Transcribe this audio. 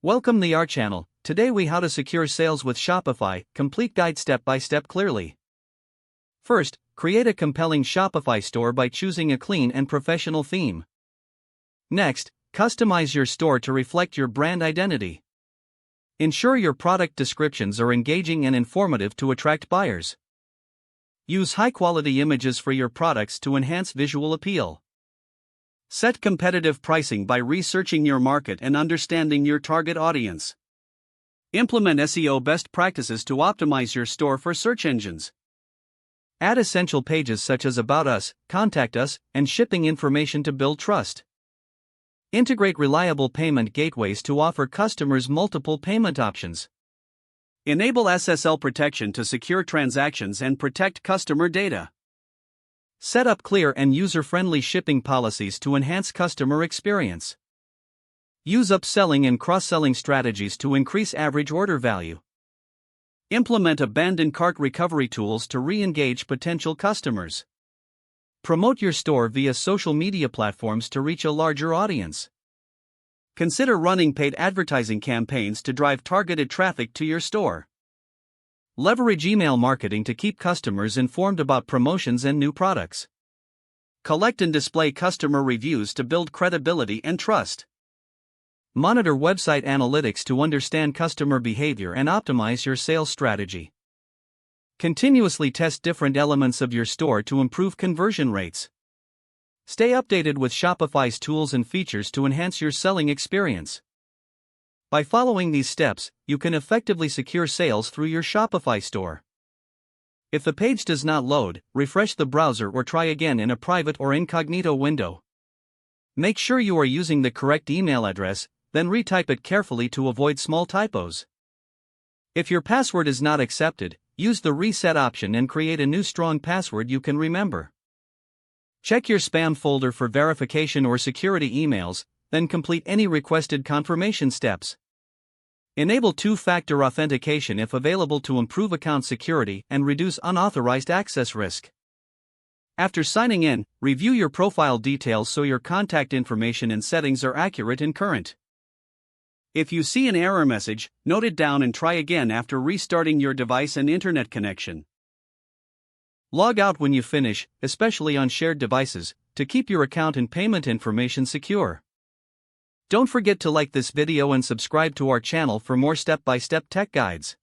Welcome to our channel. Today we how to secure sales with Shopify, complete guide step by step clearly. First, create a compelling Shopify store by choosing a clean and professional theme. Next, customize your store to reflect your brand identity. Ensure your product descriptions are engaging and informative to attract buyers. Use high-quality images for your products to enhance visual appeal. Set competitive pricing by researching your market and understanding your target audience. Implement SEO best practices to optimize your store for search engines. Add essential pages such as About Us, Contact Us, and shipping information to build trust. Integrate reliable payment gateways to offer customers multiple payment options. Enable SSL protection to secure transactions and protect customer data. Set up clear and user-friendly shipping policies to enhance customer experience. Use upselling and cross-selling strategies to increase average order value. Implement abandoned cart recovery tools to re-engage potential customers. Promote your store via social media platforms to reach a larger audience. Consider running paid advertising campaigns to drive targeted traffic to your store. Leverage email marketing to keep customers informed about promotions and new products. Collect and display customer reviews to build credibility and trust. Monitor website analytics to understand customer behavior and optimize your sales strategy. Continuously test different elements of your store to improve conversion rates. Stay updated with Shopify's tools and features to enhance your selling experience. By following these steps, you can effectively secure sales through your Shopify store. If the page does not load, refresh the browser or try again in a private or incognito window. Make sure you are using the correct email address, then retype it carefully to avoid small typos. If your password is not accepted, use the reset option and create a new strong password you can remember. Check your spam folder for verification or security emails, then complete any requested confirmation steps. Enable two-factor authentication if available to improve account security and reduce unauthorized access risk. After signing in, review your profile details so your contact information and settings are accurate and current. If you see an error message, note it down and try again after restarting your device and internet connection. Log out when you finish, especially on shared devices, to keep your account and payment information secure. Don't forget to like this video and subscribe to our channel for more step-by-step tech guides.